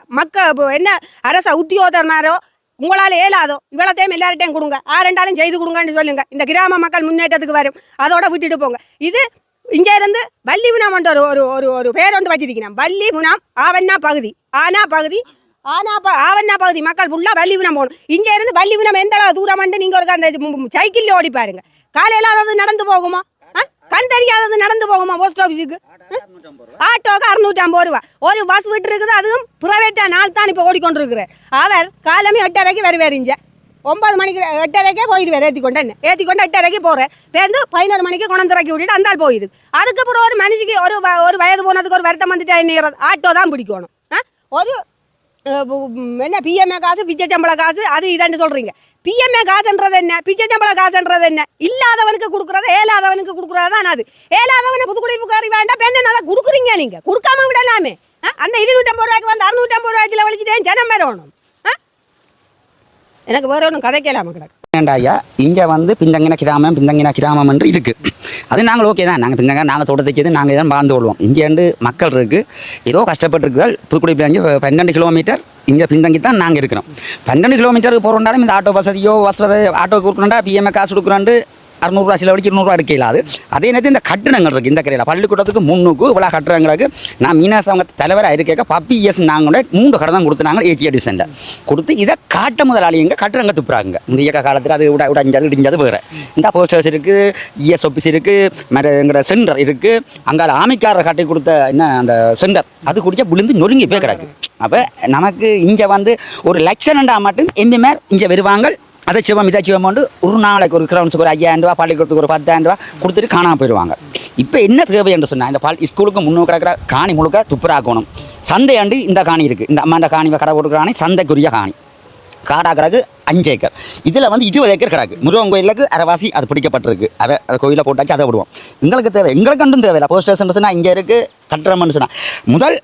என்ன அரச உத்தியோகத்தர்மாரோ உங்களால் ஏலாதோ இவ்வளோத்தையும் எல்லார்ட்டையும் கொடுங்க, ஆரெண்டாலும் செய்து கொடுங்கன்னு சொல்லுங்க. இந்த கிராம மக்கள் முன்னேற்றத்துக்கு வரும். அதோட விட்டுட்டு போங்க. இது இங்கே இருந்து வள்ளிபுனம் ஒரு ஒரு ஒரு பேர் ஒன்று வச்சிருக்கிறேன். வள்ளிபுனம் ஆவண்ணா பகுதி ஆவண்ணா பகுதி மக்கள் ஃபுல்லாக வள்ளிபுனம் போகணும். இங்கே இருந்து வள்ளிபுனம் எந்த அளவு தூரம் வந்து நீங்கள் ஒரு அந்த சைக்கிளில் ஓடி பாருங்க. காலையில் அதாவது நடந்து போகுமா, கண் தெரியாதது நடந்து போகுமா போஸ்ட் ஆஃபீஸுக்கு. ஆட்டோக்கு 650 ரூபா. ஒரு பஸ் விட்டு இருக்குது, அதுவும் பிரைவேட்டா நாள் தான் இப்போ ஓடிக்கொண்டு இருக்கிறேன். அவர் காலமே 8:30 வருவாருங்க. 9 மணிக்கு 8:30 போயிடுவார். ஏற்றிக்கொண்டு 8:30 போகிறேன். பேருந்து 11 மணிக்கு குணந்திறக்கி விட்டுட்டு அந்தால் போயிடுது. அதுக்கப்புறம் ஒரு மனுஷிக்கு ஒரு வயது போனதுக்கு ஒரு வருத்தம் வந்துட்டு என்ன ஆட்டோ தான் பிடிக்கணும். ஒரு என்ன பிஎம்ஏ காசு, பிச்சை சம்பள காசு, அது இதான்னு சொல்கிறீங்க. பிஎம்ஏ காசுன்றது என்ன, பிச்சை சம்பள காசுன்றது என்ன? இல்லாதவனுக்கு கொடுக்குறது, ஏலாதவனுக்கு கொடுக்குறது தான் அது. ஏலாதவனை புதுக்குடியிருப்புக்காரி வேண்டாம் பெண்ணை அதை கொடுக்குறீங்க. நீங்கள் கொடுக்காம விடலாமே. அந்த 250 ரூபாய்க்கு வந்து 650 ரூபாய்க்கு வலிச்சுட்டே ஜனம் வரணும். எனக்கு வேற ஒன்றும் கதைக்கலாமா கிடக்கு. ஐயா இங்கே வந்து பிந்தங்கின கிராமம் என்று இருக்குது. அது நாங்கள் ஓகே தான். நாங்கள் தோட்டத்தை செய்து நாங்கள் தான் வாழ்ந்து கொள்வோம். இங்கே மக்கள் இருக்குது, ஏதோ கஷ்டப்பட்டுருக்குதால் புதுக்குடியிருப்பு 12 கிலோமீட்டர் இங்கே பிந்தங்கி தான் நாங்கள் இருக்கிறோம். 12 கிலோமீட்டருக்கு போகிறோண்டாலும் இந்த ஆட்டோ வசதியோ ஆட்டோக்கு கொடுக்குறோண்டா பிஎம்ஏ காசு கொடுக்குறாண்டு 600 ரூபா சில வரைக்கும் 200 ரூபா எடுக்கலாது. அதே நேரத்தில் இந்த கட்டிடங்கள் இருக்குது. இந்த கரையில் பள்ளிக்கூடத்துக்கு முன்னுக்கு இவ்வளோ கட்டுறங்களுக்கு நான் மீனாஸ் அவங்க தலைவராக இருக்க பப்பி இயர்ஸ் நாங்கள் 3 கடை தான் கொடுத்துனாங்க. ஏஜி டிவிஷனில் கொடுத்து இதை காட்ட முதலாளிங்க கட்டுறங்க துப்புறாங்க. இந்த இயக்க காலத்தில் அது உடைஞ்சது இடிஞ்சது வேறு. இந்த போஸ்ட் ஆஃபீஸ் இருக்குது, இஎஸ் ஆஃபீஸ் இருக்குது, எங்கிற சென்டர் இருக்குது. அங்கே ஆமிக்காரரை கட்டி கொடுத்த என்ன அந்த சென்டர் அது குடிச்சா விழுந்து நொறுங்கி போய் கிடக்கு. அப்போ நமக்கு இங்கே வந்து ஒரு லட்சம் மட்டும் எம்பிமார் இங்கே வருவாங்க. அதை சிவம் இதை சிவம் ஒரு நாளைக்கு ஒரு கிரவுண்ட்ஸுக்கு ஒரு 5000 ரூபா, பள்ளிக்கூடத்துக்கு ஒரு 10,000 ரூபா கொடுத்துட்டு காணாமல் போயிடுவாங்க. இப்போ என்ன தேவை என்று சொன்னால் இந்த ஸ்கூலுக்கு முன்னூறு கிடக்கிற காணி முழுக்க துப்புராக்கணும். சந்தையாண்டு இந்த காணி இருக்குது. இந்த அம்மாண்ட காணி கடை போட்டுக்கிற காணி சந்தைக்குரிய காணி. காடா கிடக்கு 5 ஏக்கர். இதில் வந்து 20 ஏக்கர் கிடக்கு. முருகன் கோயிலுக்கு அரைவாசி அது பிடிக்கப்பட்டிருக்கு. அதை கோயிலில் போட்டாச்சு அதை விடுவோம். எங்களுக்கு தேவை, எங்களுக்கு கண்டும் தேவையில்லை. போஸ்ட் ஸ்டேஷன் சொன்னால் இங்கே இருக்குது கட்டுறோம்னு சொன்னால் முதல்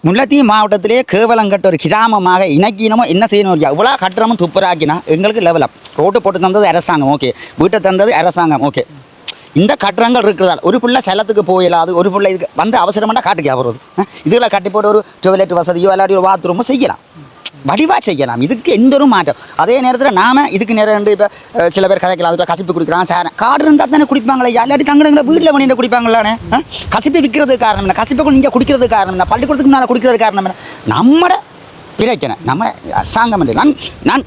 முல்லைத்தீவு மாவட்டத்திலே கேவலங்கட்ட ஒரு கிராமமாக இணைக்கினமோ என்ன செய்யணும். எவ்வளோ கட்டுறமும் துப்புராக்கினா எங்களுக்கு லெவலப். ரோட்டு போட்டு தந்தது அரசாங்கம் ஓகே, வீட்டை தந்தது அரசாங்கம் ஓகே. இந்த கட்டுறங்கள் இருக்கிறதால் ஒரு பிள்ளை செலத்துக்கு போயிடாது, ஒரு பிள்ளை இதுக்கு வந்து அவசரமாட்டா காட்டுக்கு வருவது. இதில் கட்டி போட்டு ஒரு டாய்லெட் வசதியோ இல்லாட்டி ஒரு பாத்ரூமோ செய்யலாம், வடிவாக செய்யலாம். இதுக்கு எந்த ஒரு மாற்றம். அதே நேரத்தில் நாம் இதுக்கு நேரம் இப்போ சில பேர் கதைக்கலாம். அதில் கசிப்பு குடிக்கிறான் சார் காடு இருந்தால் தானே குடிப்பாங்களே, இல்லாட்டி தங்கடங்களை வீட்டில் பண்ணிட்டு குடிப்பாங்களானே. கசிப்பு விற்கிறதுக்கு காரணம் என்ன, கசிப்பை இங்கே குடிக்கிறதுக்கு காரணம் என்ன, பள்ளிக்கூடத்துக்கு மேலே குடிக்கிறதுக்கு காரணம் என்ன? நம்மட பிரச்சனை நம்ம அரசாங்கம் இல்லை. நான்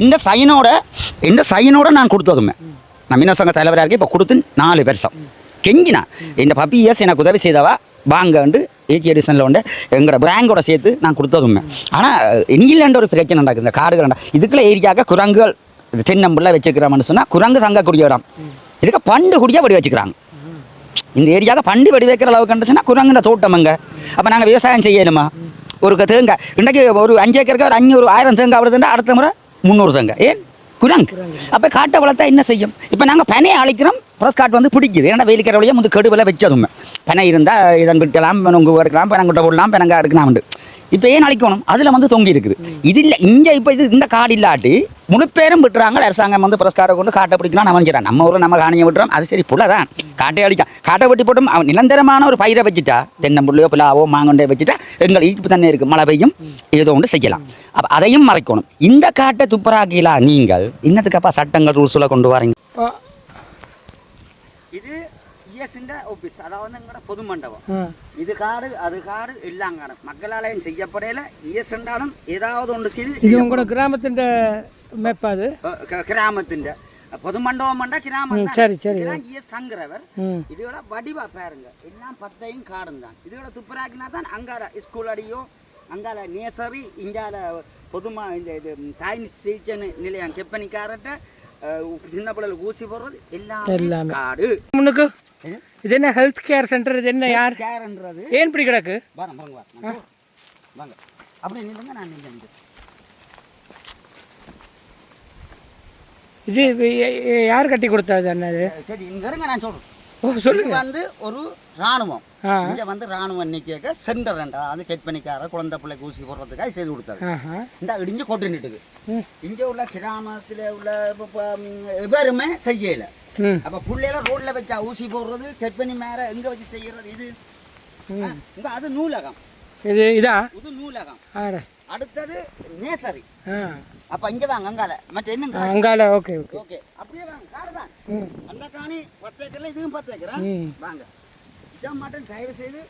எந்த சைனோட நான் கொடுத்ததுமே நான் மீனசங்க தலைவராக இருக்கேன். இப்போ கொடுத்து 4 வருஷம் கெஞ்சினா இந்த பப்பி இயர்ஸ் எனக்கு உதவி செய்தவா வாங்கண்டு ஏஜி எடிஷனில் உண்டு எங்களோட பிராங்கோட சேர்த்து நான் கொடுத்ததுமே. ஆனால் இங்கிலாண்டு ஒரு பிரச்சனை நடக்குது. இந்த காடுகள் இதுக்குள்ள ஏரியாக்க குரங்குகள் தென்னம்புள்ள வச்சுக்கிறோம்னு சொன்னால் குரங்கு தங்கக்கூடிய இடம். இதுக்கு பண்டு குடியாக வடி வச்சுக்கிறாங்க. இந்த ஏரியாவுக்கு பண்டு வடி வைக்கிற அளவுக்கு கண்டுச்சுன்னா குரங்குன்ற தோட்டமங்க. அப்போ நாங்கள் விவசாயம் செய்யணுமா? ஒரு தேங்காய் இன்றைக்கு ஒரு 5 ஏக்கருக்கு ஒரு 500 1000 தேங்காய் வருதுன்னா அடுத்த முறை 300 தேங்காய். ஏன் குரங்கு? அப்போ காட்டை வளர்த்தா என்ன செய்யும்? இப்போ நாங்கள் பனையை அழிக்கிறோம், ப்ரெஸ் காட்டு வந்து பிடிக்குது. ஏன்னா வெயிலிக்கிற வழியாக கெடுவில் வச்சதுமே பனை இருந்தால் இதன் விட்டலாம், நொங்கு எடுக்கலாம், பனங்குட்டை போடலாம், பனங்காய் எடுக்கலாம். இப்போ ஏன் அழிக்கணும் அதில் வந்து தொங்கி இருக்குது இது இல்லை இங்கே இப்போ இது இந்த காடு இல்லாட்டி முழு பேரும் விட்டுறாங்க அரசாங்கம் வந்து பிரஸ் கார்டை கொண்டு காட்டை பிடிக்கலாம் அவன் நம்ம ஊரில் நம்ம காணியை விட்டுறோம் அது சரி புள்ள தான் காட்டை அடித்தான் காட்டை வெட்டி போட்டும் அவன் நிரந்தரமான ஒரு பயிரை வச்சுட்டா தென்னம்புள்ளையோ பிள்ளாவோ மாங்கொண்டையோ வச்சுட்டா எங்கள் ஈர்ப்பு தண்ணி இருக்குது மழை பெய்யும் ஏதோ ஒன்று செய்யலாம் அப்போ அதையும் மறைக்கணும் இந்த காட்டை துப்புராக்கலாம் நீங்கள் இன்னத்துக்கப்பா சட்டங்கள் ரூல்ஸில் கொண்டு வரீங்க இது இஎஸ்ன்ற ஆஃபீஸ் அதாவது எங்களோட பொது மண்டபம் இது காடு அது காடு எல்லாம் காடு மக்களாலயம் செய்யப்படையில இஎஸ் என்றாலும் ஏதாவது ஒன்று செய்து இது உங்களோட கிராமத்தின் மேப் அது கிராமத்தின் பொது மண்டபம் கிராமம் சரி சரி இஎஸ் தங்குறவர் இதோட வடிவா பாருங்க எல்லாம் பத்தையும் காடும் தான் இதோட துப்புராக்கினா தான் அங்கால ஸ்கூல் அடியோ அங்கால நேசரி இங்கால பொதுமா இந்த இது தாய் சிகிச்சை நிலையம் கெப்பனிக்காரட்ட சின்ன பிள்ளைகளுக்கு ஊசி போடுறது எல்லாம் காடு முன்னுக்கு இது என்ன ஹெல்த் கேர் சென்டர் இது என்ன யார் கேர்ன்றது ஏன் இப்படி கிடக்கு வாங்க வாங்க அப்படி நில்லுங்க நான் நின்று இது யார் கட்டி கொடுத்தது அண்ணது சரி இங்க எடுங்க நான் சொல்றேன் சொல்லுங்க வந்து ஒரு ராணுவம் இங்க வந்து ராணுவம் நிக்க சென்டர் அதாவது கெட்பனிக்கார குழந்தை பிள்ளைக்கு ஊசி போடுறதுக்காக செய்து கொடுத்தாரு இந்த இடிஞ்சு கொட்டுன்னுட்டுது இங்க உள்ள கிராமத்துல உள்ள எவருமே செய்யல அப்ப பிள்ளைல ரோட்ல வச்சா ஊசி போடுறது கெட்பனி மேல எங்க வச்சு செய்யறது இது இங்க அது நூலகம் இதா இது நூலகம் அடுத்தது நேசரி அப்ப இங்க வாங்க அங்கால மற்ற என்ன அங்கால ஓகே ஓகே ஓகே அப்படியே வாங்க காடு தான் அந்த காணி 10 ஏக்கர்ல இதுவும் 10 ஏக்கரா வாங்க இதான் மட்டும் தயவு செய்து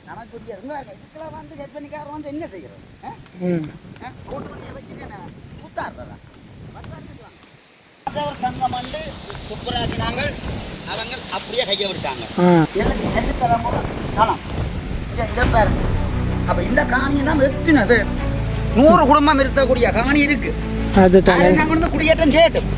நமக்கு புரிய இதுக்கெல்லாம் வந்து கெட்பனிக்காரர் வந்து என்ன செய்யறது ஓட்டு வழியை வச்சுட்டு என்ன கூத்தாடுறதா சங்கம் வந்து துப்புராக்கினாங்க அவங்க அப்படியே கையை விட்டாங்க களம் இதை பாருங்க அப்ப இந்த காணியெல்லாம் எத்தனை பேர் 100 குடும்பம் இருக்கக்கூடிய காணி இருக்கு நாங்க வந்து குடியேற்றம் செய்யட்டும்